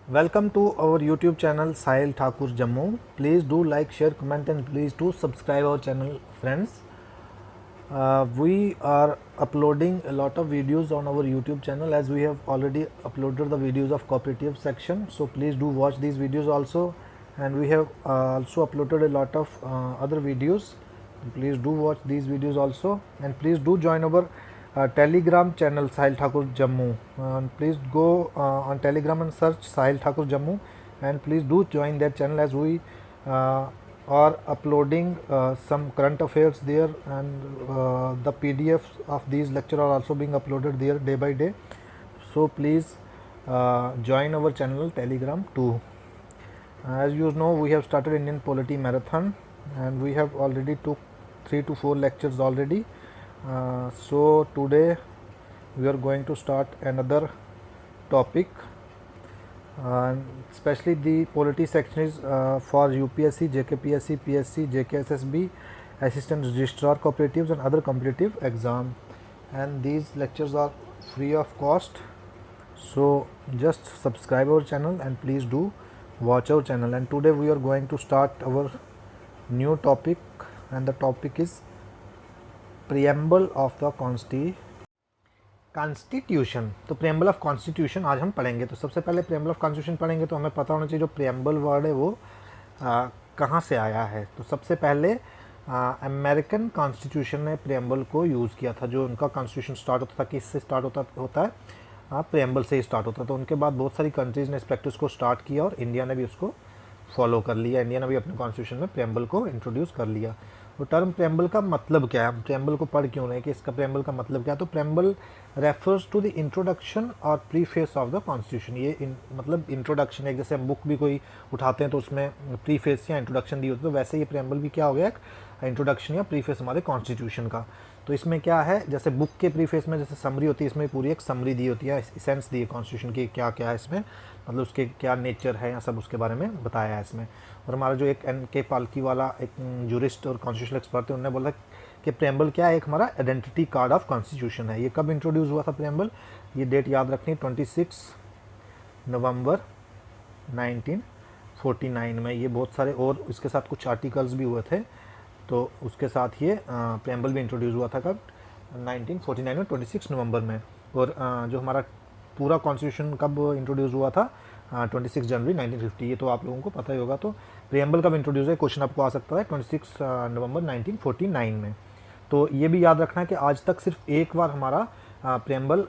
Welcome to our YouTube channel Sahil Thakur Jammu. Please do like, share, comment and please do subscribe our channel, friends. We are uploading a lot of videos on our YouTube channel as we have already uploaded the videos of cooperative section. So please do watch these videos also, and we have also uploaded a lot of other videos. Please do watch these videos also, and please do join our Telegram channel Sahil Thakur Jammu. Please go on Telegram and search Sahil Thakur Jammu, and please do join that channel as we are uploading some current affairs there, and the PDFs of these lecture are also being uploaded there day by day. So please join our channel Telegram too. As you know, we have started Indian Polity Marathon, and we have already took 3 to 4 lectures already. So today we are going to start another topic, especially the polity section is for UPSC, JKPSC, PSC, JKSSB, Assistant Registrar Cooperatives and other competitive exam, and these lectures are free of cost. So just subscribe our channel and please do watch our channel. And today we are going to start our new topic, and the topic is preamble of the constitution. तो preamble of constitution आज हम पढ़ेंगे। तो सबसे पहले preamble of constitution पढ़ेंगे तो हमें पता होना चाहिए जो प्रियम्बल वर्ड है वो कहाँ से आया है। तो सबसे पहले अमेरिकन कॉन्स्टिट्यूशन ने प्रियम्बल को यूज़ किया था। जो उनका कॉन्स्टिट्यूशन स्टार्ट होता था किससे स्टार्ट होता है प्रियम्बल से ही स्टार्ट होता है। तो उनके बाद बहुत सारी कंट्रीज़ ने इस प्रैक्टिस को स्टार्ट किया और इंडिया ने भी उसको फॉलो कर लिया। इंडिया ने भी अपने कॉन्स्टिट्यूशन में प्रियम्बल को इंट्रोड्यूस कर लिया। तो टर्म प्रेम्बल का मतलब क्या है, हम प्रेम्बल को पढ़ क्यों रहे हैं कि इसका प्रेम्बल का मतलब क्या है। तो preamble refers to the introduction और प्रीफेस ऑफ द कॉन्स्टिट्यूशन। ये मतलब इंट्रोडक्शन है, जैसे हम बुक भी कोई उठाते हैं तो उसमें प्रीफेस या इंट्रोडक्शन दी होती है, तो वैसे ये प्रेम्बल भी क्या हो गया, एक इंट्रोडक्शन या प्रीफेस हमारे कॉन्स्टिट्यूशन का। तो इसमें क्या है, जैसे बुक के प्रीफेस में जैसे समरी होती है, इसमें पूरी एक समरी दी होती है, सेंस दी है कॉन्स्टिट्यूशन की क्या क्या है इसमें, मतलब उसके क्या नेचर है या सब उसके बारे में बताया है इसमें। और हमारा जो एक NK पालकी वाला एक जूरिस्ट और कॉन्स्टिट्यूशनल एक्सपर्ट थे, उन्होंने बोला कि प्रेम्बल क्या है, एक हमारा आइडेंटिटी कार्ड ऑफ कॉन्स्टिट्यूशन है। ये कब इंट्रोड्यूस हुआ था प्रेम्बल, ये डेट याद रखनी, 26 नवंबर 1949 में। ये बहुत सारे और इसके साथ कुछ आर्टिकल्स भी हुए थे, तो उसके साथ ये प्रेम्बल भी इंट्रोड्यूस हुआ था कब, 1949 में 26 नवंबर में। और जो हमारा पूरा कॉन्स्टिट्यूशन कब इंट्रोड्यूस हुआ था, 26 जनवरी 1950। ये तो आप लोगों को पता ही होगा। तो प्रियम्बल कब इंट्रोड्यूस है, क्वेश्चन आपको आ सकता है 26 नवंबर 1949 में। तो ये भी याद रखना है कि आज तक सिर्फ एक बार हमारा प्रियम्बल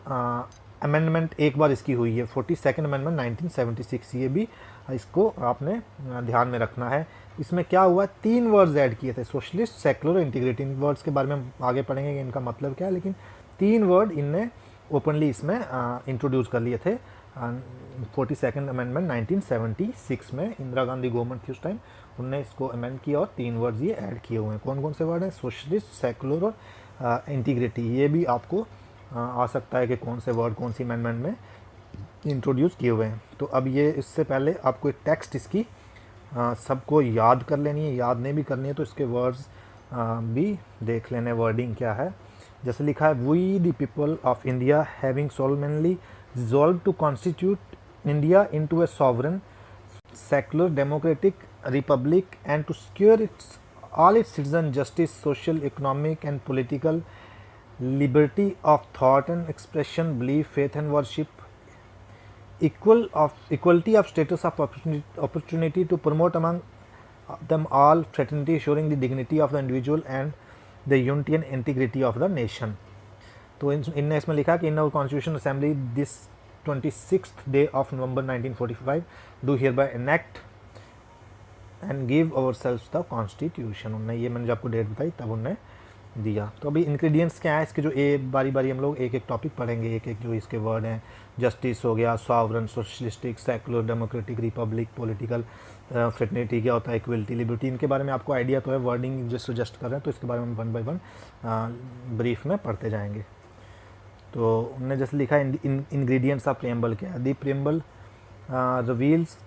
अमेंडमेंट एक बार इसकी हुई है, 42nd अमेंडमेंट 1976। ये भी इसको आपने ध्यान में रखना है। इसमें क्या हुआ, 3 वर्ड्स ऐड किए थे, सोशलिस्ट, सेकुलर, इंटीग्रिटी। इन वर्ड्स के बारे में हम आगे पढ़ेंगे कि इनका मतलब क्या है, लेकिन 3 वर्ड इनने ओपनली इसमें इंट्रोड्यूस कर लिए थे 42nd अमेंडमेंट 1976 में। इंदिरा गांधी गवर्नमेंट थी उस टाइम, उनने इसको अमेंड किया और 3 वर्ड्स ये ऐड किए हुए हैं। कौन कौन से वर्ड हैं, सोशलिस्ट, सेकुलर और इंटीग्रिटी। ये भी आपको आ सकता है कि कौन से वर्ड कौन सी अमेंडमेंट में इंट्रोड्यूस किए हुए हैं। तो अब ये इससे पहले आपको एक टेक्स्ट इसकी सबको याद कर लेनी है, याद नहीं भी करनी है तो इसके वर्ड्स भी देख लेने, वर्डिंग क्या है। जैसे लिखा है, we the people of India having solemnly resolve to constitute India into a sovereign secular democratic republic and to secure its all its citizen justice, social, economic and political liberty of thought and expression, belief, faith and worship, equality of status of opportunity to promote among them all fraternity, assuring the dignity of the individual and the unity and integrity of the nation. तो इनने इसमें लिखा कि in our constitution assembly this 26th day of November 1945 do hereby enact and give our self the constitution. उनने ये, मैंने जब आपको डेट बताई तब उनने दिया। तो अभी इंग्रेडिएंट्स क्या है इसके, जो बारी बारी हम लोग एक एक टॉपिक पढ़ेंगे, एक एक जो इसके वर्ड हैं, जस्टिस हो गया, sovereign, socialistic, secular, democratic, Republic, political, fraternity क्या होता है, इक्वलिटी, लिबर्टी, इनके बारे में आपको आइडिया तो है, वर्डिंग जो सजेस्ट कर रहे हैं तो इसके बारे में 1 by 1 ब्रीफ में पढ़ते जाएंगे। तो उनने जैसे लिखा है इंग्रेडिएंट्स ऑफ प्रियम्बल क्या है, the preamble reveals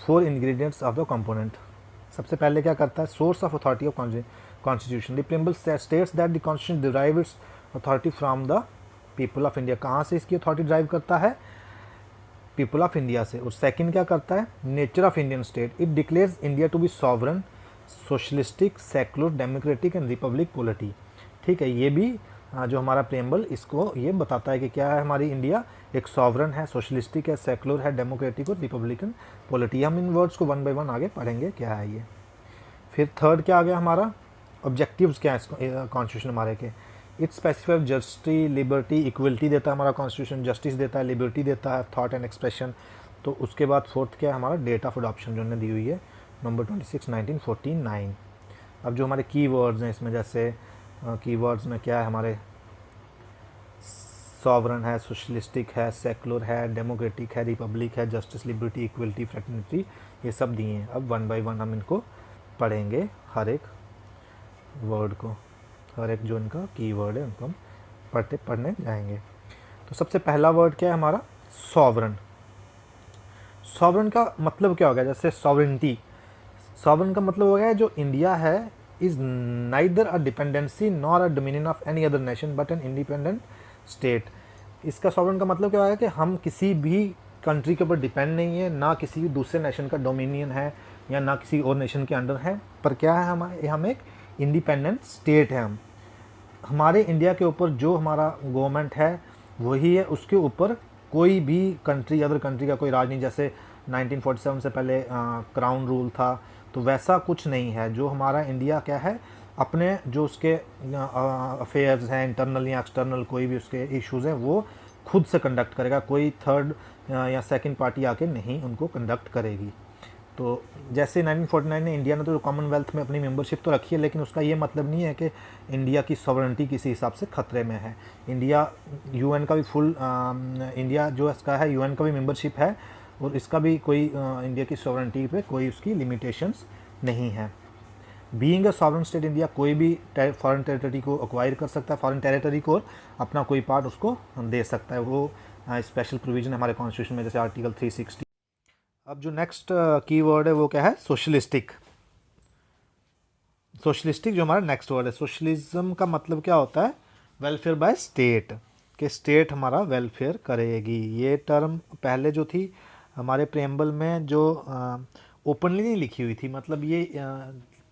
4 ingredients of the component. सबसे पहले क्या करता है, source of authority of constitution. The preamble states that the constitution derive its authority from the people of India. कहाँ से इसकी अथॉरिटी ड्राइव करता है, पीपल ऑफ इंडिया से। और सेकंड क्या करता है, nature of Indian state, it declares India to be sovereign, socialistic, secular, democratic and republic polity. ठीक है, ये भी जो हमारा प्रेम्बल इसको ये बताता है कि क्या है, हमारी इंडिया एक सॉवरन है, सोशलिस्टिक है, सेकुलर है, डेमोक्रेटिक और रिपब्लिकन पॉलिटी। हम इन वर्ड्स को वन बाय वन आगे पढ़ेंगे क्या है ये। फिर थर्ड क्या आ गया हमारा, ऑब्जेक्टिव्स क्या है कॉन्स्टिट्यूशन हमारे के। It specified justice, liberty, equality देता है हमारा कॉन्स्टिट्यूशन, जस्टिस देता है, लिबर्टी देता है, थॉट एंड एक्सप्रेशन। तो उसके बाद फोर्थ क्या है हमारा, डेट ऑफ अडॉप्शन जो उन्होंने दी हुई है नवंबर 26, 1949। अब जो हमारे की वर्ड्स हैं इसमें, जैसे की वर्ड्स में क्या है हमारे, सॉवरन है, सोशलिस्टिक है, सेकुलर है, डेमोक्रेटिक है, रिपब्लिक है, जस्टिस, लिबर्टी, इक्वलिटी, फ्रेटर्निटी, ये सब दिए हैं। अब वन बाय वन हम इनको पढ़ेंगे, हर एक वर्ड को, हर एक जो इनका की वर्ड है उनको हम पढ़ने जाएंगे। तो सबसे पहला वर्ड क्या है हमारा, सॉवरन। सॉवरन का मतलब क्या हो गया, जैसे सॉवरेंटी, सॉवरन का मतलब हो गया जो इंडिया है is neither a dependency nor a dominion of any other nation but an independent state. इसका सॉवरन का मतलब क्या है कि हम किसी भी कंट्री के ऊपर डिपेंड नहीं है, ना किसी भी दूसरे नेशन का डोमिनियन है या ना किसी और नेशन के अंडर है, पर क्या है हम एक इंडिपेंडेंट स्टेट है। हमारे इंडिया के ऊपर जो हमारा गवर्नमेंट है वही है, उसके ऊपर कोई भी कंट्री, अदर कंट्री का कोई राज नहीं। जैसे 1947 से पहले क्राउन रूल था, तो वैसा कुछ नहीं है। जो हमारा इंडिया क्या है, अपने जो उसके अफेयर्स हैं, इंटरनल या एक्सटर्नल, कोई भी उसके इश्यूज़ हैं, वो खुद से कंडक्ट करेगा, कोई थर्ड या सेकंड पार्टी आके नहीं उनको कंडक्ट करेगी। तो जैसे 1949 में इंडिया ने तो कॉमनवेल्थ में अपनी मेंबरशिप तो रखी है, लेकिन उसका ये मतलब नहीं है कि इंडिया की सॉवरेनिटी किसी हिसाब से खतरे में है। इंडिया यूएन का भी फुल इंडिया जो इसका है यूएन का भी मेंबरशिप है, और इसका भी कोई इंडिया की सॉवरेनिटी पे कोई उसकी लिमिटेशंस नहीं है। Being a sovereign state, India कोई भी फॉरेन टेरिटरी को एक्वायर कर सकता है, फॉरेन टेरिटरी को, और अपना कोई पार्ट उसको दे सकता है। वो स्पेशल प्रोविजन हमारे कॉन्स्टिट्यूशन में, जैसे आर्टिकल 360। अब जो नेक्स्ट की वर्ड है वो क्या है, सोशलिस्टिक। सोशलिस्टिक जो हमारा नेक्स्ट वर्ड है, सोशलिज्म का मतलब क्या होता है, वेलफेयर बाय स्टेट, कि स्टेट हमारा वेलफेयर करेगी। ये टर्म पहले जो थी हमारे प्रेम्बल में जो ओपनली नहीं लिखी हुई थी, मतलब ये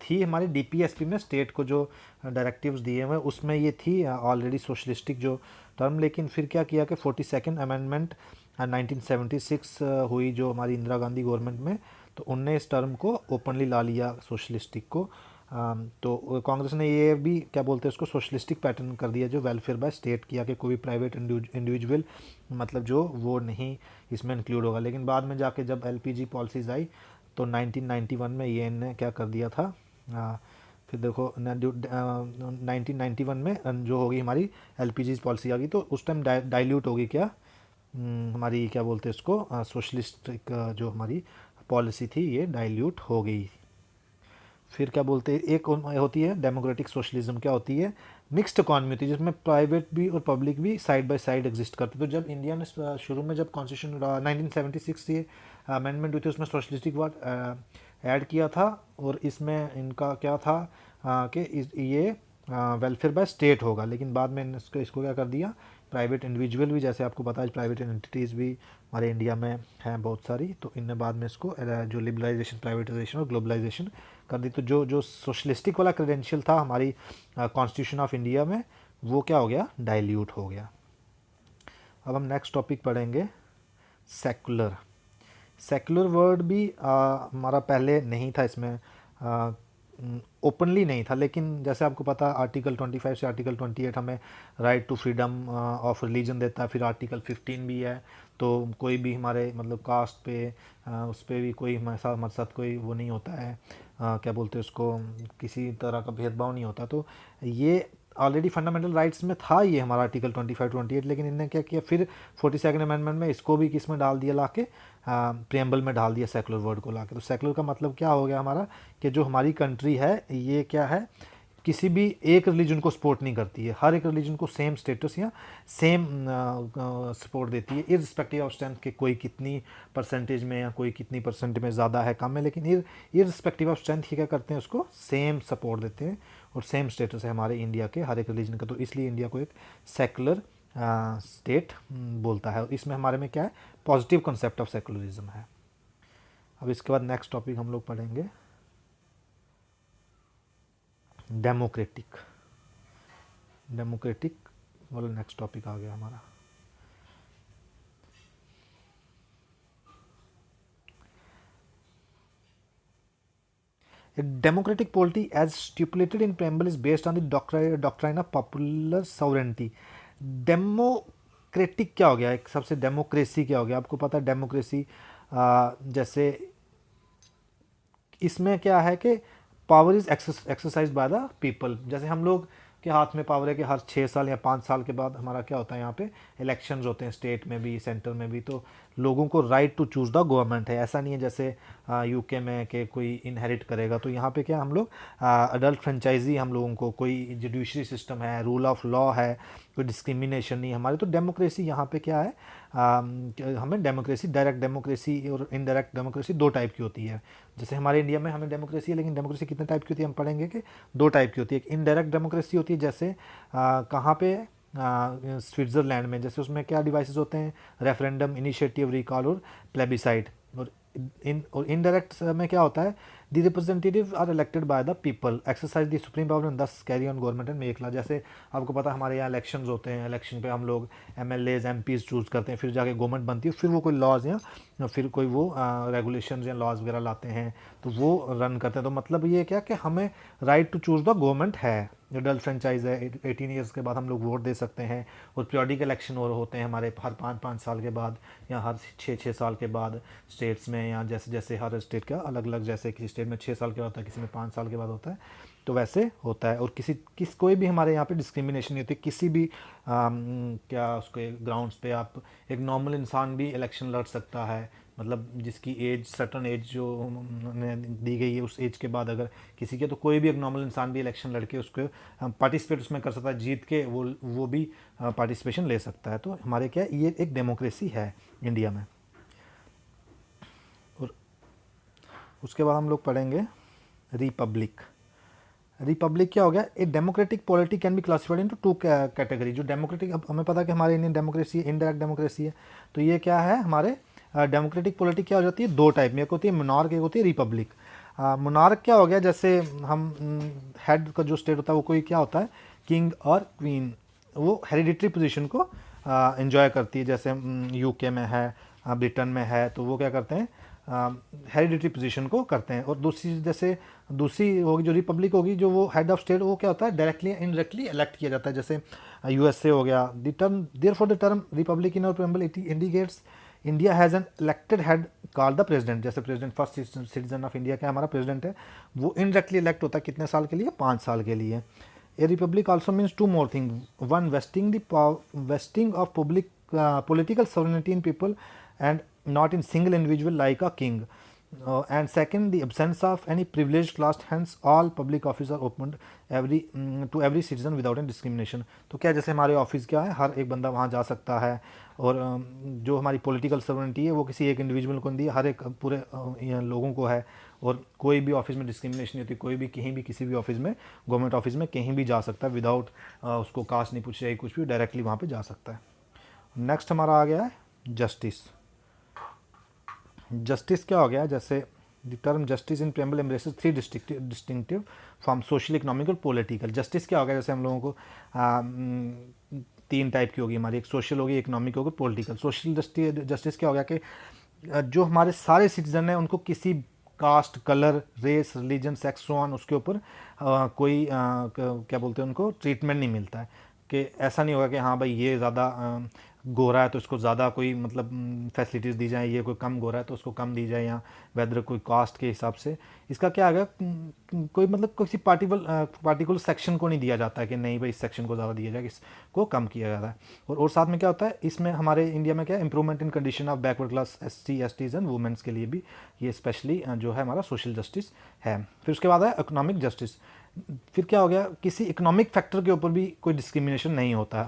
थी हमारे डीपीएसपी में स्टेट को जो डायरेक्टिव्स दिए हुए उसमें ये थी ऑलरेडी सोशलिस्टिक जो टर्म। लेकिन फिर क्या किया कि 42nd अमेंडमेंट 1976 हुई जो हमारी इंदिरा गांधी गवर्नमेंट में, तो उनने इस टर्म को ओपनली ला लिया सोशलिस्टिक को। तो कांग्रेस ने ये भी क्या बोलते हैं उसको, सोशलिस्टिक पैटर्न कर दिया जो वेलफेयर बाय स्टेट किया, कि कोई प्राइवेट इंडिविजुअल मतलब जो वो नहीं इसमें इंक्लूड होगा। लेकिन बाद में जाके जब एलपीजी पॉलिसीज़ आई तो 1991 में ये इन्हें क्या कर दिया था, फिर देखो 1991 में जो होगी हमारी एलपीजी पॉलिसी आ गई, तो उस टाइम डाइल्यूट होगी क्या हमारी क्या बोलते हैं इसको, सोशलिस्टिक जो हमारी पॉलिसी थी ये डाइल्यूट हो गई। फिर क्या बोलते हैं, एक होती है डेमोक्रेटिक सोशलिज्म, क्या होती है, मिक्स्ड इकॉनमी होती है जिसमें प्राइवेट भी और पब्लिक भी साइड बाय साइड एग्जिस्ट करते। तो जब इंडिया ने शुरू में जब कॉन्स्टिट्यूशन 1976 ये अमेंडमेंट हुई थी उसमें सोशलिस्टिक वर्ड ऐड किया था, और इसमें इनका क्या था कि ये वेलफेयर बाय स्टेट होगा। लेकिन बाद में इसको क्या कर दिया, प्राइवेट इंडिविजुअल भी, जैसे आपको पता है प्राइवेट एंटिटीज़ भी हमारे इंडिया में हैं बहुत सारी, तो इनने बाद में इसको जो लिबरलाइजेशन, प्राइवेटाइजेशन और ग्लोबलाइजेशन कर दी। तो जो सोशलिस्टिक वाला क्रेडेंशियल था हमारी कॉन्स्टिट्यूशन ऑफ इंडिया में, वो क्या हो गया, डाइल्यूट हो गया। अब हम नेक्स्ट टॉपिक पढ़ेंगे, सेकुलर। सेकुलर वर्ड भी हमारा पहले नहीं था, इसमें ओपनली नहीं था, लेकिन जैसे आपको पता आर्टिकल 25 से आर्टिकल 28 हमें right to freedom of religion देता है। फिर आर्टिकल 15 भी है, तो कोई भी हमारे मतलब कास्ट पे उस पर भी कोई हमारे साथ कोई वो नहीं होता है, क्या बोलते हैं उसको, किसी तरह का भेदभाव नहीं होता। तो ये ऑलरेडी फंडामेंटल राइट्स में था ये हमारा आर्टिकल 25 28, लेकिन इन्होंने क्या किया, फिर 42nd अमेंडमेंट में इसको भी किस में डाल दिया, ला के प्रियम्बल में डाल दिया सेकुलर वर्ड को ला के। तो सेकुलर का मतलब क्या हो गया हमारा, कि जो हमारी कंट्री है ये क्या है, किसी भी एक रिलीजन को सपोर्ट नहीं करती है, हर एक रिलीजन को सेम स्टेटस या सेम सपोर्ट देती है, इररिस्पेक्टिव ऑफ स्ट्रेंथ के कोई कितनी परसेंटेज में या कोई कितनी परसेंट में ज़्यादा है कम है, लेकिन इररिस्पेक्टिव ऑफ स्ट्रेंथ ही क्या करते हैं, उसको सेम सपोर्ट देते हैं, और सेम स्टेटस है हमारे इंडिया के हर एक रिलीजन का। तो इसलिए इंडिया को एक सेकुलर स्टेट बोलता है। इसमें हमारे में क्या है, पॉजिटिव कंसेप्ट ऑफ सेकुलरिज्म है। अब इसके बाद नेक्स्ट टॉपिक हम लोग पढ़ेंगे डेमोक्रेटिक। डेमोक्रेटिक वाला नेक्स्ट टॉपिक आ गया हमारा। A democratic polity as stipulated in preamble is based on the doctrine of popular sovereignty। Democratic क्या हो गया, एक सबसे डेमोक्रेसी क्या हो गया, आपको पता है डेमोक्रेसी जैसे इसमें क्या है कि power is exercise by the people. जैसे हम लोग के हाथ में पावर है कि हर 6 साल या 5 साल के बाद हमारा क्या होता है, यहाँ पे इलेक्शंस होते हैं, स्टेट में भी सेंटर में भी, तो लोगों को right to choose the government है। ऐसा नहीं है जैसे यूके में कि कोई इनहेरिट करेगा। तो यहाँ पे क्या हम लोग अडल्ट फ्रेंचाइजी, हम लोगों को कोई जुडिशरी सिस्टम है, रूल ऑफ लॉ है, कोई डिस्क्रिमिनेशन नहीं है हमारी। तो डेमोक्रेसी यहाँ पे क्या है, हमें डेमोक्रेसी, डायरेक्ट डेमोक्रेसी और इनडायरेक्ट डेमोक्रेसी 2 टाइप की होती है। जैसे हमारे इंडिया में हमें डेमोक्रेसी है, लेकिन डेमोक्रेसी कितने टाइप की होती है हम पढ़ेंगे कि 2 टाइप की होती है। एक इनडायरेक्ट डेमोक्रेसी होती है, जैसे कहाँ पे, स्विट्ज़रलैंड में। जैसे उसमें क्या डिवाइसेस होते हैं, रेफरेंडम, इनिशिएटिव, रिकॉल और प्लेबिसाइड। और इनडायरेक्ट में क्या होता है, the representative are elected by the people, exercise the supreme power and thus carry on government and make law. जैसे आपको पता है हमारे यहाँ इलेक्शंस होते हैं, इलेक्शन पे हम लोग एमएलएज एमपीज चूज़ करते हैं, फिर जाके गवर्नमेंट बनती है, फिर वो कोई लॉज या फिर कोई वो रेगुलेशन या लॉज वगैरह लाते हैं, तो वो रन करते हैं। तो मतलब ये क्या कि हमें right to choose the government है। अडल्ट फ्रेंचाइज है, 18 ईयर्स के बाद हम लोग वोट दे सकते हैं। और पीरियडिक इलेक्शन और होते हैं हमारे हर 5-5 साल के बाद या हर 6-6 साल के बाद स्टेट्स में, या जैसे जैसे हर स्टेट का अलग अलग, जैसे किसी स्टेट में 6 साल के बाद होता है, किसी में 5 साल के बाद होता है, तो वैसे होता है। और कोई भी हमारे यहाँ पे डिस्क्रिमिनेशन नहीं होती किसी भी क्या उसके ग्राउंड्स पे। आप एक नॉर्मल इंसान भी इलेक्शन लड़ सकता है, मतलब जिसकी एज, सर्टन एज जो दी गई है, उस एज के बाद अगर किसी के, तो कोई भी एक नॉर्मल इंसान भी इलेक्शन लड़के उसको पार्टिसिपेट उसमें कर सकता है, जीत के वो भी पार्टिसिपेशन ले सकता है। तो हमारे क्या ये एक डेमोक्रेसी है इंडिया में। और उसके बाद हम लोग पढ़ेंगे रिपब्लिक। रिपब्लिक क्या हो गया, a democratic polity can be classified into 2 category. जो डेमोक्रेटिक, अब हमें पता है कि हमारे इंडियन डेमोक्रेसी इनडायरेक्ट डेमोक्रेसी है, तो ये क्या है हमारे डेमोक्रेटिक पॉलिटी क्या हो जाती है 2 टाइप में, एक होती है मोनार्क, एक होती है रिपब्लिक। मोनार्क क्या हो गया, जैसे हम हेड का जो स्टेट होता है वो कोई क्या होता है, किंग और क्वीन, वो हेरिडिटरी पोजीशन को एंजॉय करती है। जैसे यूके में है, ब्रिटेन में है, तो वो क्या करते हैं, हेरिडिटरी पोजीशन को करते हैं। और दूसरी होगी जो रिपब्लिक होगी, जो वो हेड ऑफ स्टेट, वो क्या होता है डायरेक्टली इनडायरेक्टली इलेक्ट किया जाता है। जैसे यूएसए हो गया। The term therefore the term republic in our preamble it indicates India has an elected head called the president. जैसे president, first citizen of India क्या हमारा प्रेसिडेंट है, वो इनडायरेक्टली इलेक्ट होता है कितने साल के लिए, 5 साल के लिए। ए Republic also means 2 more thing, one wasting of public political sovereignty in people and not in single individual like a king, and second the absence of any privileged class, hence all public office are opened to every citizen without any discrimination। तो क्या जैसे हमारे office क्या है, हर एक बंदा वहाँ जा सकता है, और जो हमारी पॉलिटिकल सोवरेनिटी है वो किसी एक इंडिविजुअल को नहीं दी, हर एक पूरे लोगों को है। और कोई भी ऑफिस में डिस्क्रिमिनेशन नहीं होती, कोई भी कहीं भी किसी भी ऑफिस में, गवर्नमेंट ऑफिस में कहीं भी जा सकता है विदाउट उसको कास्ट नहीं पूछ रही, कुछ भी, डायरेक्टली वहाँ पे जा सकता है। नेक्स्ट हमारा आ गया है जस्टिस। जस्टिस क्या हो गया, जैसे the term justice in preamble embraces 3 distinctive form, social, economic और पॉलिटिकल। जस्टिस क्या हो गया, जैसे हम लोगों को 3 टाइप की होगी हमारी, एक सोशल होगी, इकोनॉमिक होगी, पॉलिटिकल। सोशल जस्टिस क्या हो गया कि जो हमारे सारे सिटीजन हैं उनको किसी caste, colour, race, religion, sex, so on, उसके ऊपर कोई क्या बोलते हैं उनको, ट्रीटमेंट नहीं मिलता है। कि ऐसा नहीं होगा कि हाँ भाई ये ज़्यादा गोरा है तो इसको ज़्यादा कोई मतलब फैसिलिटीज़ दी जाए, ये कोई कम गोरा है तो उसको कम दी जाए, या वेदर कोई कास्ट के हिसाब से। इसका क्या आ गया, कोई मतलब किसी पार्टिकुलर सेक्शन को नहीं दिया जाता है कि नहीं भाई इस सेक्शन को ज़्यादा दिया जाए, इसको कम किया जाता है। और साथ में क्या होता है इसमें हमारे इंडिया में क्या, improvement in condition of backward class SC STs and women's के लिए भी ये स्पेशली जो है हमारा सोशल जस्टिस है। फिर उसके बाद है इकोनॉमिक जस्टिस। फिर क्या हो गया, किसी इकोनॉमिक फैक्टर के ऊपर भी कोई डिस्क्रिमिनेशन नहीं होता है,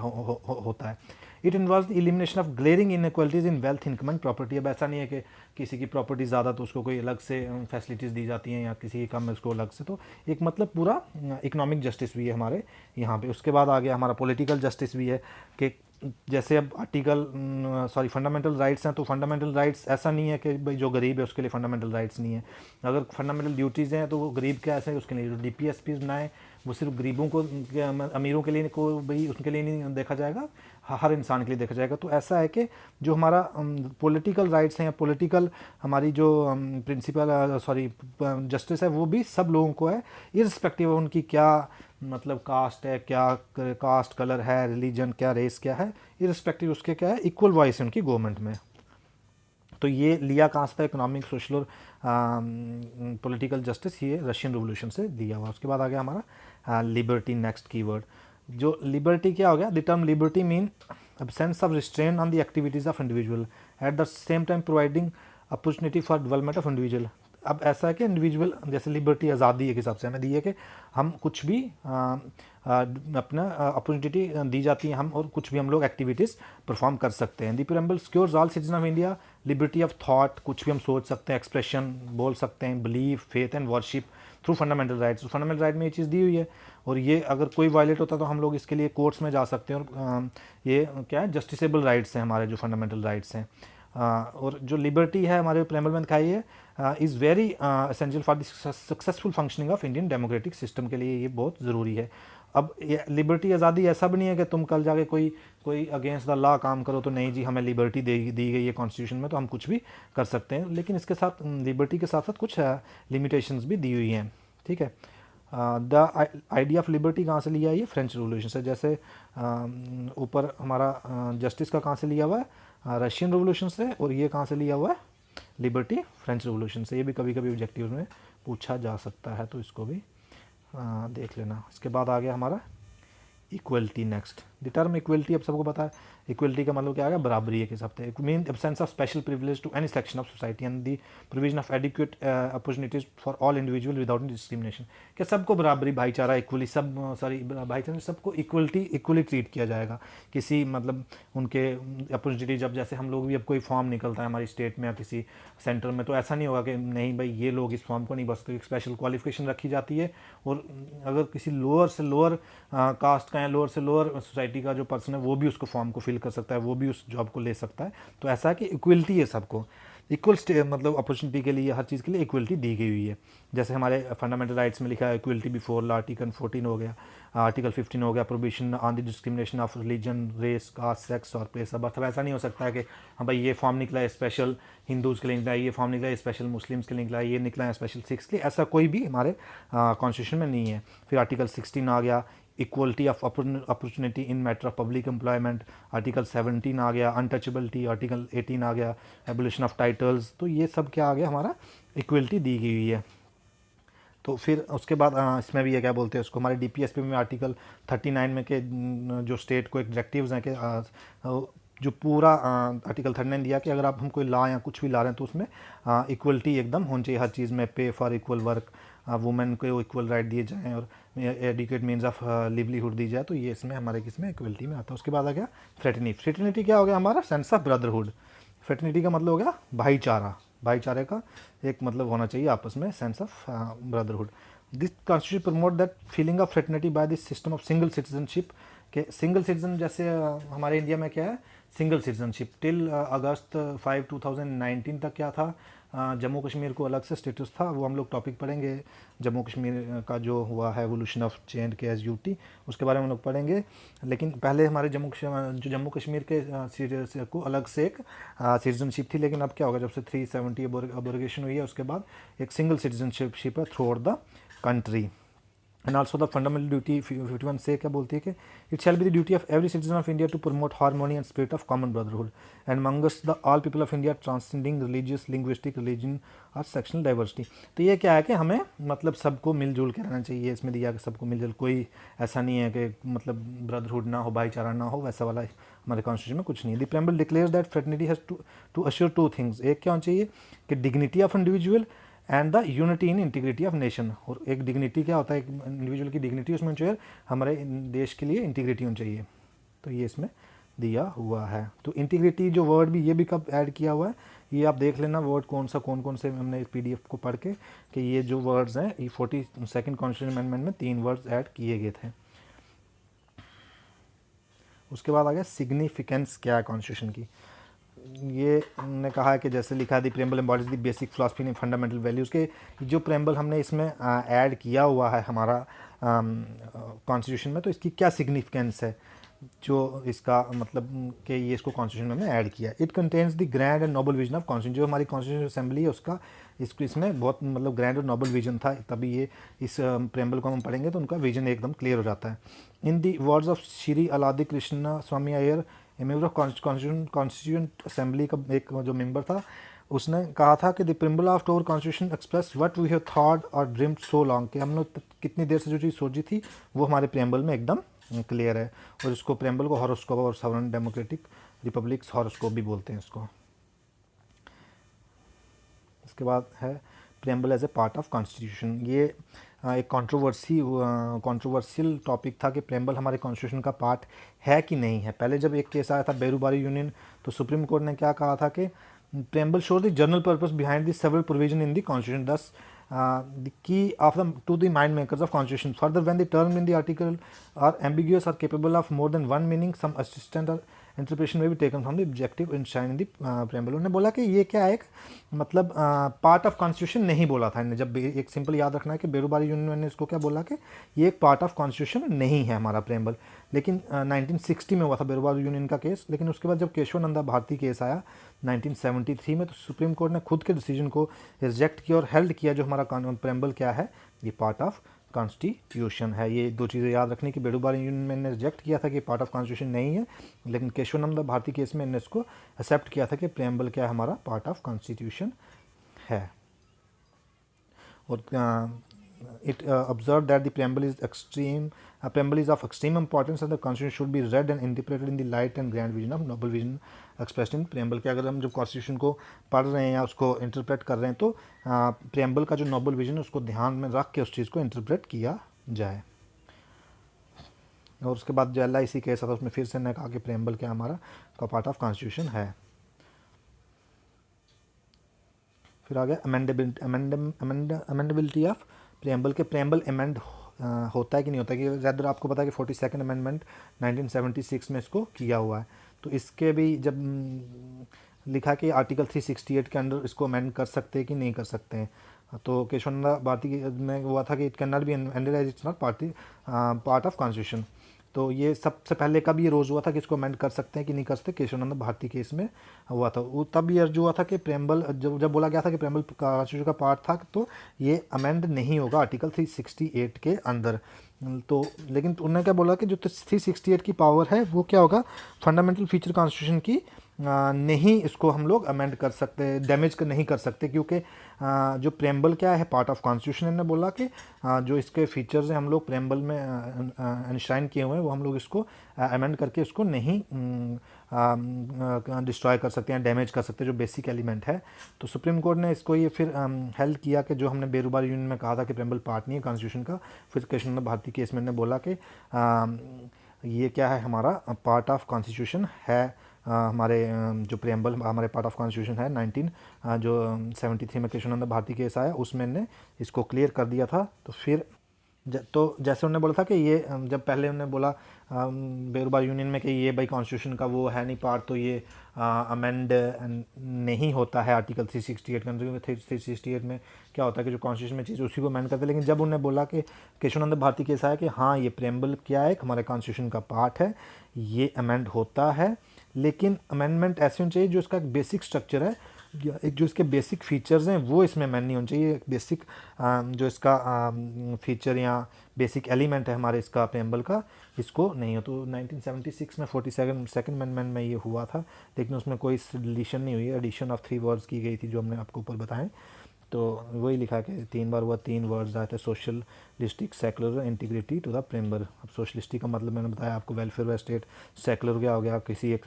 होता है। It involve elimination of glaring inequalities in wealth, income and property. अब ऐसा नहीं है कि किसी की प्रॉपर्टी ज़्यादा तो उसको कोई अलग से फैसिलिटीज़ दी जाती हैं, या किसी की कम है उसको अलग से। तो एक मतलब पूरा इकोनॉमिक जस्टिस भी है हमारे यहाँ पे। उसके बाद आ गया हमारा पॉलिटिकल जस्टिस भी है कि जैसे अब फंडामेंटल राइट्स हैं, तो फंडामेंटल राइट्स ऐसा नहीं है कि भाई जो गरीब है उसके लिए फंडामेंटल राइट्स नहीं है। अगर फंडामेंटल ड्यूटीज़ हैं तो वो गरीब क्या ऐसे उसके लिए जो डीपीएसपी बनाए वो सिर्फ गरीबों को, अमीरों के लिए को भाई उसके लिए नहीं देखा जाएगा, हर इंसान के लिए देखा जाएगा। तो ऐसा है कि जो हमारा पॉलिटिकल राइट्स हैं या पॉलिटिकल हमारी जो जस्टिस है वो भी सब लोगों को है, इररिस्पेक्टिव उनकी क्या मतलब कास्ट है, क्या कास्ट कलर है, रिलीजन क्या, रेस क्या है, इररिस्पेक्टिव उसके क्या है, इक्वल वॉइस है उनकी गवर्नमेंट में। तो ये लिया कहाँ से था, इकोनॉमिक सोशल और पॉलिटिकल जस्टिस, ये रशियन रिवोल्यूशन से दिया हुआ। उसके बाद आ गया हमारा लिबर्टी, नेक्स्ट कीवर्ड। जो लिबर्टी क्या हो गया, the term liberty mean absence of restraint on the activities of individual at the same time providing opportunity for development of individual। अब ऐसा है कि इंडिविजुअल जैसे लिबर्टी आज़ादी एक हिसाब से हमें दी है कि हम कुछ भी अपना अपॉर्चुनिटी दी जाती है हम, और कुछ भी हम लोग एक्टिविटीज़ परफॉर्म कर सकते हैं। The preamble secures all citizen of India liberty of thought, कुछ भी हम सोच सकते हैं, एक्सप्रेशन बोल सकते हैं, believe, faith and worship through fundamental rights. Fundamental right में ये चीज़ दी हुई है, और ये अगर कोई वायलेट होता है तो हम लोग इसके लिए कोर्ट्स में जा सकते हैं, और ये क्या है, जस्टिसेबल राइट्स हैं हमारे जो फंडामेंटल राइट्स हैं। और जो लिबर्टी है हमारे प्रेम्बल में दिखाई है, is very essential for the successful functioning of Indian democratic system के लिए ये बहुत ज़रूरी है। अब लिबर्टी आज़ादी ऐसा भी नहीं है कि तुम कल जाके कोई अगेंस्ट द लॉ काम करो तो नहीं जी हमें लिबर्टी दी गई है कॉन्स्टिट्यूशन में तो हम कुछ भी कर सकते हैं, लेकिन इसके साथ लिबर्टी के साथ साथ कुछ लिमिटेशंस भी दी हुई हैं। ठीक है, द आइडिया ऑफ लिबर्टी कहाँ से लिया है, ये फ्रेंच रिवोल्यूशन से। जैसे ऊपर हमारा जस्टिस का कहाँ से लिया हुआ है, रशियन रिवोल्यूशन से, और ये कहाँ से लिया हुआ है, लिबर्टी फ्रेंच रिवोल्यूशन से। ये भी कभी कभी ऑब्जेक्टिव में पूछा जा सकता है, तो इसको भी देख लेना। इसके बाद आ गया हमारा equality, next. The term equality अब सबको पता है, इक्वलिटी का मतलब क्या आ गया, बराबरी एक हिसाब से। It mean absence of special privilege to any section of society and the provision of adequate opportunities for all individual without discrimination. क्या सबको बराबरी, भाईचारा, इक्वली सब भाईचारा सबको इक्वली ट्रीट किया जाएगा। किसी मतलब उनके अपॉर्चुनिटी, जब जैसे हम लोग भी अब कोई फॉर्म निकलता है हमारी स्टेट में या किसी सेंटर में, तो ऐसा नहीं होगा कि नहीं भाई ये लोग इस फॉर्म को नहीं भर सकते, एक स्पेशल क्वालिफिकेशन रखी जाती है। और अगर किसी लोअर से लोअर कास्ट का या लोअर से लोअर सोसाइटी का जो पर्सन है वो भी उसको फॉर्म को फिल कर सकता है, वो भी उस जॉब को ले सकता है। तो ऐसा है कि इक्वलिटी है, सबको इक्वल मतलब अपॉर्चुनिटी के लिए, हर चीज़ के लिए इक्वलिटी दी गई हुई है। जैसे हमारे फंडामेंटल राइट्स में लिखा है इक्वलिटी बिफोर लॉ, आर्टिकल 14 हो गया, आर्टिकल 15 हो गया, prohibition on the discrimination of religion, race, caste, sex और प्लेस ऑफ बर्थ। ऐसा नहीं हो सकता है कि हाँ भाई ये फॉर्म निकला है स्पेशल हिंदूज़ के लिए निकला है, ये फॉर्म निकला है स्पेशल मुस्लिम्स के लिए निकला है, ये निकला है स्पेशल सिख्स के लिए, ऐसा कोई भी हमारे कॉन्स्टिट्यूशन में नहीं है। फिर आर्टिकल 16 आ गया, equality of opportunity in matter of public employment. Article 17 आ गया, अनटचेबिलिटी। आर्टिकल 18 आ गया, एबोलिशन ऑफ टाइटल्स। तो ये सब क्या आ गया, हमारा इक्वलिटी दी गई हुई है। तो फिर उसके बाद इसमें भी ये क्या बोलते हैं उसको, हमारे डीपीएसपी में आर्टिकल 39 में के जो स्टेट को डायरेक्टिव्स हैं कि जो पूरा आर्टिकल 39 दिया कि अगर आप हम कोई लॉ या कुछ भी ला रहे हैं तो उसमें इक्वलिटी एकदम होनी चाहिए हर चीज़ में। पे फॉर इक्वल वर्क, वुमेन को इक्वल राइट दिए जाएँ, और एडिक्वेट मीन्स ऑफ लिवलीहुड दी जाए। तो ये इसमें हमारे किसमें इक्वलिटी में आता है। उसके बाद आ गया फ्रेटर्निटी। फ्रेटर्निटी क्या हो गया, हमारा सेंस ऑफ ब्रदरहुड। फ्रेटर्निटी का मतलब हो गया भाईचारा, भाईचारे का एक मतलब होना चाहिए आपस में, sense of brotherhood. This constitution promote that feeling of fraternity by this system of single citizenship. के सिंगल सिटीजन जैसे हमारे इंडिया में क्या है, सिंगल सिटीजनशिप। टिल अगस्त 5 2019 तक क्या था, जम्मू कश्मीर को अलग से स्टेटस था। वो हम लोग टॉपिक पढ़ेंगे, जम्मू कश्मीर का जो हुआ है एवोल्यूशन ऑफ JNK उसके बारे में हम लोग पढ़ेंगे। लेकिन पहले हमारे जम्मू कश्मीर के को अलग से एक सिटीजनशिप थी, लेकिन अब क्या होगा, जब से 370 अबोर्गेशन हुई है उसके बाद एक सिंगल सिटीजनशिप है throughout the country. And also the fundamental duty 51 से क्या बोलती है कि it shall be the duty of every citizen of India to promote harmony and spirit of common brotherhood and amongst the all people of India transcending religious, linguistic, religion और sectional diversity. तो ये क्या है कि हमें मतलब सबको मिलजुल के रहना चाहिए। इसमें दिया कि सबको मिलजुल, कोई ऐसा नहीं है कि मतलब ब्रदरहुड ना हो, भाईचारा ना हो, वैसा वाला हमारे कॉन्स्टिट्यूशन में कुछ नहीं है। The preamble declares that fraternity has to assure two things. एक क्या होना चाहिए कि dignity of individual and the unity in integrity of nation. और एक डिग्निटी क्या होता है, एक इंडिविजुअल की डिग्निटी उसमें चाहिए, हमारे देश के लिए इंटीग्रिटी होनी चाहिए। तो ये इसमें दिया हुआ है। तो इंटीग्रिटी जो वर्ड भी, ये भी कब ऐड किया हुआ है, ये आप देख लेना वर्ड कौन कौन से हमने इस PDF को पढ़ के कि ये जो वर्ड्स हैं, ये 42nd कॉन्स्टिट्यूशन अमेंडमेंट में 3 वर्ड्स ऐड किए गए थे। उसके बाद आ गया सिग्निफिकेंस क्या है कॉन्स्टिट्यूशन की। ये ने कहा है कि जैसे लिखा है the preamble embodies the basic philosophy and fundamental values के जो प्रेम्बल हमने इसमें ऐड किया हुआ है हमारा कॉन्स्टिट्यूशन में, तो इसकी क्या सिग्निफिकेंस है जो इसका मतलब कि ये इसको कॉन्स्टिट्यूशन में ऐड किया। It contains the grand and noble vision of constitution, जो हमारी कॉन्स्टिट्यूशन असेंबली है उसका इसमें बहुत मतलब ग्रैंड और नोबल विजन था, तभी ये इस प्रेम्बल को हम पढ़ेंगे तो उनका विजन एकदम क्लियर हो जाता है। In the words of Shri Alladi Krishnaswami Iyer, a member of constituent assembly का एक जो मेंबर था, उसने कहा था कि the preamble of our constitution express what we have thought और ड्रीम्ड सो लॉन्ग, कि हम लोग कितनी देर से जो चीज़ सोची थी वो हमारे प्रेम्बल में एकदम क्लियर है। और इसको प्रेम्बल को हॉरोस्कोप और सॉवरेन डेमोक्रेटिक रिपब्लिक्स हॉरोस्कोप भी बोलते हैं इसको। इसके बाद है preamble as a part of constitution. ये एक कंट्रोवर्शियल टॉपिक था कि प्रेम्बल हमारे कॉन्स्टिट्यूशन का पार्ट है कि नहीं है। पहले जब एक केस आया था बेरूबारी यूनियन, तो सुप्रीम कोर्ट ने क्या कहा था कि preamble shows the general purpose behind the several provision in the constitution, दस the key of the to the mind makers of constitution. Further, when the term in the article are ambiguous or capable of more than one meaning, some assistant or interpretation may be taken from the objective enshrined in the preamble. उन्होंने बोला कि ये क्या है, मतलब part of constitution नहीं बोला था इन्हें। जब एक सिंपल याद रखना है कि बेरूबारी यूनियन ने इसको क्या बोला कि ये एक पार्ट ऑफ कॉन्स्टिट्यूशन नहीं है हमारा प्रेम्बल। लेकिन 1960 में हुआ था बेरूबारी यूनियन का केस। लेकिन उसके बाद जब केशवानंदा भारती केस आया 1973 में, तो सुप्रीम कोर्ट ने खुद के डिसीजन को रिजेक्ट किया और हेल्ड किया जो हमारा प्रेम्बल क्या है, ये पार्ट ऑफ कॉन्स्टिट्यूशन है। ये दो चीज़ें याद रखनी कि बेरूबारी यूनियन ने रिजेक्ट किया था कि पार्ट ऑफ कॉन्स्टिट्यूशन नहीं है, लेकिन केशवानंदा भारती केस में इन्होंने इसको एक्सेप्ट किया था कि प्रेम्बल क्या है, हमारा पार्ट ऑफ कॉन्स्टिट्यूशन है। और it observed that the preamble is of extreme importance and the constitution should be read and interpreted in the light and grand vision of noble vision expressed in preamble। कि अगर हम जब constitution को पढ़ रहे हैं या उसको इंटरप्रेट कर रहे हैं तो प्रेम्बल का जो नोबल विजन है उसको ध्यान में रख के उस चीज़ को इंटरप्रेट किया जाए। और उसके बाद जो LIC केस था उसमें फिर से ने कहा कि प्रेम्बल क्या हमारा का पार्ट ऑफ कॉन्स्टिट्यूशन है। फिर आ गया अमेंडेबिलिटी ऑफ प्रेम्बल के प्रेम्बल अमेंड होता है कि नहीं होता है, कि ज़्यादातर आपको पता है कि 42nd अमेंडमेंट 1976 में इसको किया हुआ है। तो इसके भी जब लिखा कि आर्टिकल 368 के अंडर इसको अमेंड कर सकते हैं कि नहीं कर सकते हैं, तो केशवानंदा भारती में हुआ था कि it can not be amended as it's not part of constitution. तो ये सबसे पहले कब ये रोज़ हुआ था कि इसको अमेंड कर सकते हैं कि नहीं कर सकते, केशवानंद भारती केस में हुआ था। वो तब ये अर्ज हुआ था कि प्रेम्बल जब बोला गया था कि प्रेम्बल कॉन्स्टिट्यूशन का पार्ट था तो ये अमेंड नहीं होगा आर्टिकल 368 के अंदर। तो लेकिन उन्होंने क्या बोला कि जो 368 की पावर है वो क्या होगा, फंडामेंटल फीचर कॉन्स्टिट्यूशन की नहीं इसको हम लोग अमेंड कर सकते, डैमेज नहीं कर सकते, क्योंकि जो प्रेम्बल क्या है पार्ट ऑफ कॉन्स्टिट्यूशन ने बोला कि जो इसके फीचर्स हैं हम लोग प्रेम्बल में एनश्राइन किए हुए हैं वो हम लोग इसको अमेंड करके इसको नहीं डिस्ट्रॉय कर सकते हैं, डैमेज कर सकते हैं जो बेसिक एलिमेंट है। तो सुप्रीम कोर्ट ने इसको ये फिर हेल्ड किया कि जो हमने बेरूबारी यूनियन में कहा था कि प्रेम्बल पार्ट नहीं है कॉन्स्टिट्यूशन का, फिर केशवानंद भारती केस में ने बोला कि ये क्या है, हमारा पार्ट ऑफ कॉन्स्टिट्यूशन है। हमारे जो प्रेम्बल हमारे पार्ट ऑफ कॉन्स्टिट्यूशन है 1973 में केशवानंद भारती केस आया उसमें ने इसको क्लियर कर दिया था। तो फिर तो जैसे उन्होंने बोला था कि ये जब पहले उन्होंने बोला बेरूबारी यूनियन में कि ये भाई कॉन्स्टिट्यूशन का वो है नहीं पार्ट, तो ये अमेंड नहीं होता है आर्टिकल 368 के अंदर। 368 में क्या होता है कि जो कॉन्स्टिट्यूशन में चीज़ उसी को अमेंड करते हैं। लेकिन जब उन्होंने बोला कि केशवानंद भारती केस आया कि हाँ ये प्रेम्बल क्या है, हमारे कॉन्स्टिट्यूशन का पार्ट है, ये अमेंड होता है, लेकिन अमेंडमेंट ऐसे होनी चाहिए जो इसका एक बेसिक स्ट्रक्चर है, एक जो इसके बेसिक फीचर्स हैं वो इसमें अमेंड नहीं होनी चाहिए। बेसिक जो इसका फीचर या बेसिक एलिमेंट है हमारे इसका प्रेम्बल का, इसको नहीं हो। तो 1976 में 42nd अमेंडमेंट में ये हुआ था, लेकिन उसमें कोई डिलीशन नहीं हुई है, एडिशन ऑफ 3 वर्ड्स की गई थी जो हमने आपको ऊपर बताएं। तो वही लिखा कि 3 बार हुआ, 3 वर्ड्स आए थे, socialistic, secular, integrity to the preamble. अब सोशलिस्टिक का मतलब मैंने बताया आपको, वेलफेयर स्टेट। सेकुलर क्या हो गया, किसी एक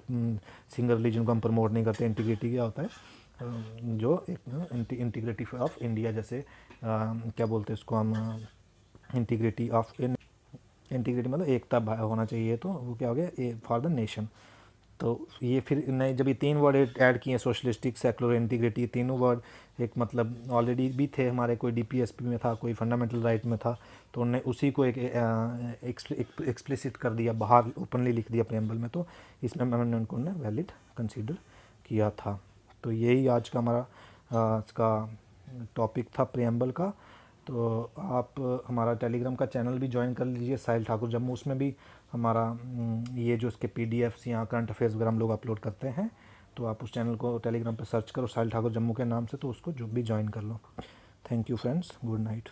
सिंगल रिलीजन को हम प्रमोट नहीं करते। इंटीग्रिटी क्या होता है, जो एक इंटीग्रिटी ऑफ इंडिया, जैसे क्या बोलते हैं इसको हम, इंटीग्रिटी ऑफ इंटीग्रिटी मतलब एकता होना चाहिए, तो वो क्या हो गया फॉर द नेशन। तो ये फिर नए जब ये 3 वर्ड ऐड किए, सोशलिस्टिक, सेकुलर, इंटीग्रिटी, तीनों वर्ड एक मतलब ऑलरेडी भी थे हमारे, कोई डीपीएसपी में था, कोई फंडामेंटल राइट में था, तो उन्होंने उसी को एक एक्सप्लिसिट कर दिया, बाहर ओपनली लिख दिया प्रेम्बल में, तो इसमें मैंने उनको वैलिड कंसीडर किया था। तो यही आज का हमारा आज का टॉपिक था प्रेम्बल का। तो आप हमारा टेलीग्राम का चैनल भी ज्वाइन कर लीजिए, साहिल ठाकुर जम्मू, उसमें भी हमारा ये जो इसके पीडीएफ्स या करंट अफेयर्स वगैरह हम लोग अपलोड करते हैं। तो आप उस चैनल को टेलीग्राम पे सर्च करो साहिल ठाकुर जम्मू के नाम से, तो उसको जो भी ज्वाइन कर लो। Thank you friends, good night.